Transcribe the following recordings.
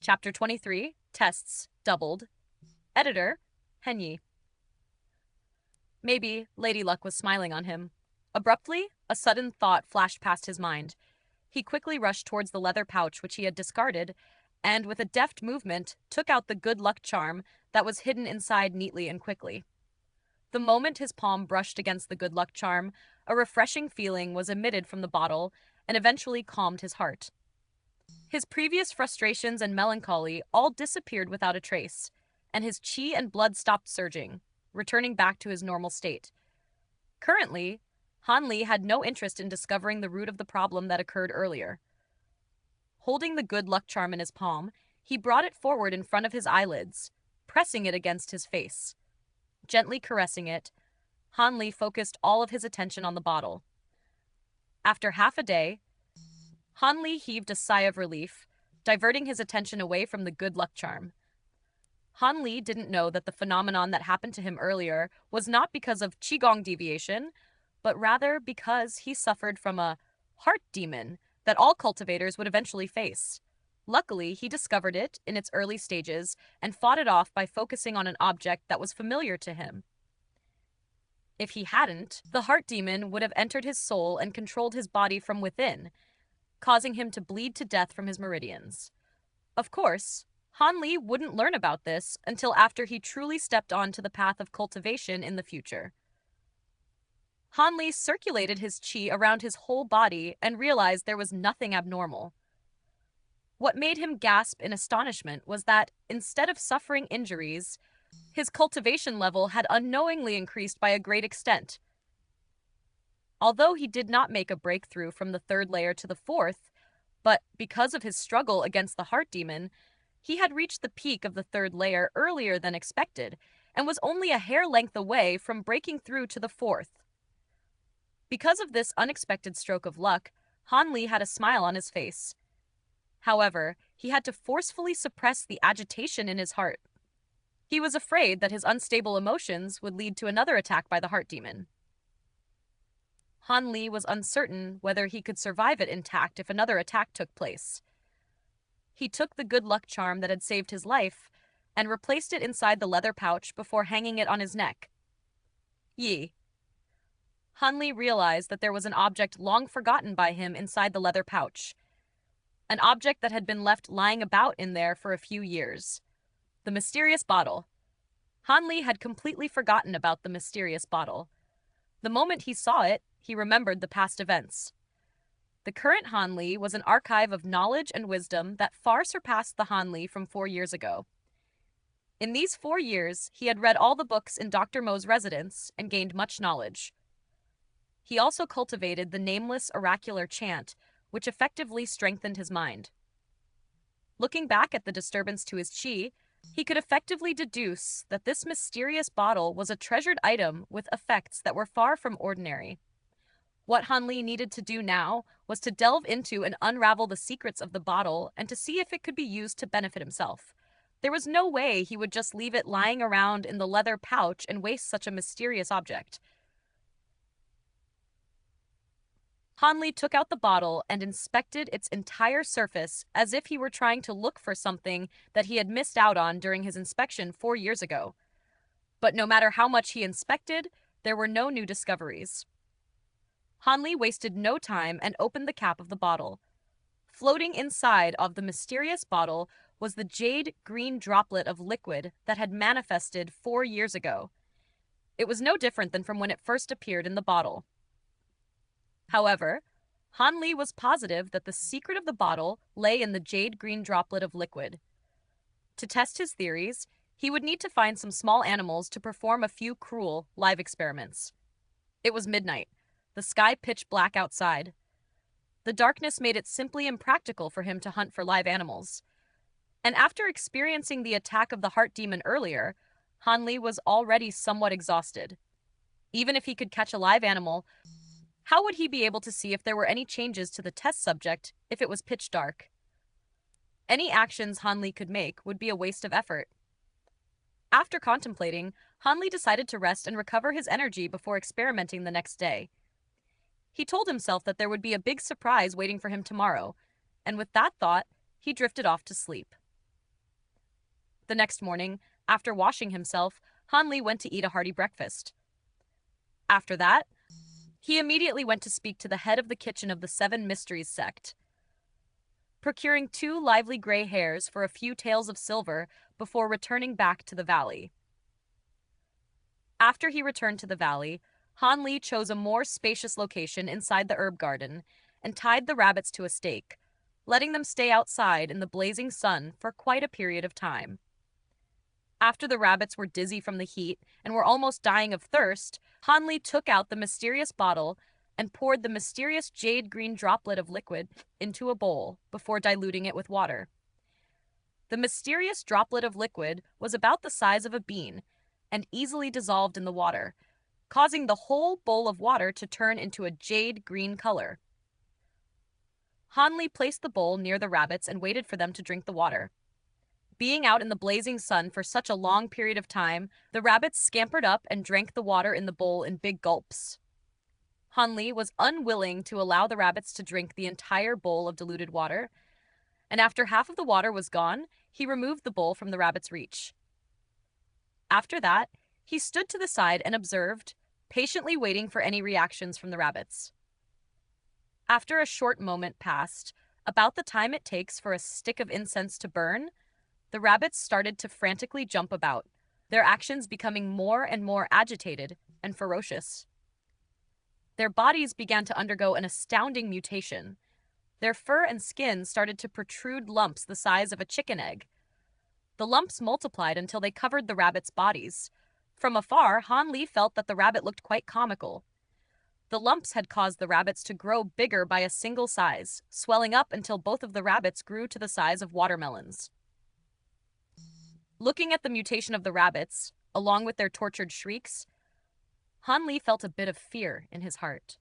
Chapter 23, Tests, Doubled. Editor, Henyi. Maybe Lady Luck was smiling on him. Abruptly, a sudden thought flashed past his mind. He quickly rushed towards the leather pouch which he had discarded, and with a deft movement, took out the good luck charm that was hidden inside neatly and quickly. The moment his palm brushed against the good luck charm, a refreshing feeling was emitted from the bottle and eventually calmed his heart. His previous frustrations and melancholy all disappeared without a trace, and his qi and blood stopped surging, returning back to his normal state. Currently, Han Li had no interest in discovering the root of the problem that occurred earlier. Holding the good luck charm in his palm, he brought it forward in front of his eyelids, pressing it against his face. Gently caressing it, Han Li focused all of his attention on the bottle. After half a day, Han Li heaved a sigh of relief, diverting his attention away from the good luck charm. Han Li didn't know that the phenomenon that happened to him earlier was not because of Qigong deviation, but rather because he suffered from a heart demon that all cultivators would eventually face. Luckily, he discovered it in its early stages and fought it off by focusing on an object that was familiar to him. If he hadn't, the heart demon would have entered his soul and controlled his body from within, causing him to bleed to death from his meridians. Of course, Han Li wouldn't learn about this until after he truly stepped onto the path of cultivation in the future. Han Li circulated his qi around his whole body and realized there was nothing abnormal. What made him gasp in astonishment was that, instead of suffering injuries, his cultivation level had unknowingly increased by a great extent. Although he did not make a breakthrough from the third layer to the fourth, but because of his struggle against the heart demon, he had reached the peak of the third layer earlier than expected, and was only a hair length away from breaking through to the fourth. Because of this unexpected stroke of luck, Han Li had a smile on his face. However, he had to forcefully suppress the agitation in his heart. He was afraid that his unstable emotions would lead to another attack by the heart demon. Han Li was uncertain whether he could survive it intact if another attack took place. He took the good luck charm that had saved his life and replaced it inside the leather pouch before hanging it on his neck. Yi. Han Li realized that there was an object long forgotten by him inside the leather pouch. An object that had been left lying about in there for a few years. The mysterious bottle. Han Li had completely forgotten about the mysterious bottle. The moment he saw it, he remembered the past events. The current Han Li was an archive of knowledge and wisdom that far surpassed the Han Li from 4 years ago. In these 4 years, he had read all the books in Dr. Mo's residence and gained much knowledge. He also cultivated the nameless oracular chant, which effectively strengthened his mind. Looking back at the disturbance to his qi, he could effectively deduce that this mysterious bottle was a treasured item with effects that were far from ordinary. What Han Li needed to do now was to delve into and unravel the secrets of the bottle and to see if it could be used to benefit himself. There was no way he would just leave it lying around in the leather pouch and waste such a mysterious object. Han Li took out the bottle and inspected its entire surface as if he were trying to look for something that he had missed out on during his inspection 4 years ago. But no matter how much he inspected, there were no new discoveries. Han Li wasted no time and opened the cap of the bottle. Floating inside of the mysterious bottle was the jade green droplet of liquid that had manifested 4 years ago. It was no different than from when it first appeared in the bottle. However, Han Li was positive that the secret of the bottle lay in the jade green droplet of liquid. To test his theories, he would need to find some small animals to perform a few cruel, live experiments. It was midnight, the sky pitch black outside. The darkness made it simply impractical for him to hunt for live animals. And after experiencing the attack of the heart demon earlier, Han Li was already somewhat exhausted. Even if he could catch a live animal, how would he be able to see if there were any changes to the test subject if it was pitch dark? Any actions Han Li could make would be a waste of effort. After contemplating, Han Li decided to rest and recover his energy before experimenting the next day. He told himself that there would be a big surprise waiting for him tomorrow, and with that thought, he drifted off to sleep. The next morning, after washing himself, Han Li went to eat a hearty breakfast. After that, he immediately went to speak to the head of the kitchen of the Seven Mysteries sect, procuring 2 lively gray hares for a few taels of silver before returning back to the valley. After he returned to the valley, Han Li chose a more spacious location inside the herb garden and tied the rabbits to a stake, letting them stay outside in the blazing sun for quite a period of time. After the rabbits were dizzy from the heat and were almost dying of thirst, Han Li took out the mysterious bottle and poured the mysterious jade-green droplet of liquid into a bowl before diluting it with water. The mysterious droplet of liquid was about the size of a bean and easily dissolved in the water, causing the whole bowl of water to turn into a jade-green color. Han Li placed the bowl near the rabbits and waited for them to drink the water. Being out in the blazing sun for such a long period of time, the rabbits scampered up and drank the water in the bowl in big gulps. Han Li was unwilling to allow the rabbits to drink the entire bowl of diluted water, and after half of the water was gone, he removed the bowl from the rabbits' reach. After that, he stood to the side and observed, patiently waiting for any reactions from the rabbits. After a short moment passed, about the time it takes for a stick of incense to burn, the rabbits started to frantically jump about, their actions becoming more and more agitated and ferocious. Their bodies began to undergo an astounding mutation. Their fur and skin started to protrude lumps the size of a chicken egg. The lumps multiplied until they covered the rabbits' bodies. From afar, Han Li felt that the rabbit looked quite comical. The lumps had caused the rabbits to grow bigger by a single size, swelling up until both of the rabbits grew to the size of watermelons. Looking at the mutation of the rabbits, along with their tortured shrieks, Han Li felt a bit of fear in his heart.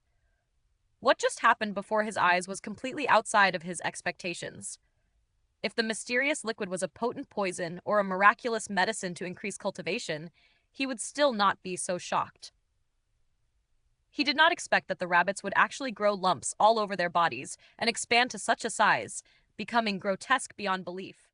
What just happened before his eyes was completely outside of his expectations. If the mysterious liquid was a potent poison or a miraculous medicine to increase cultivation, he would still not be so shocked. He did not expect that the rabbits would actually grow lumps all over their bodies and expand to such a size, becoming grotesque beyond belief.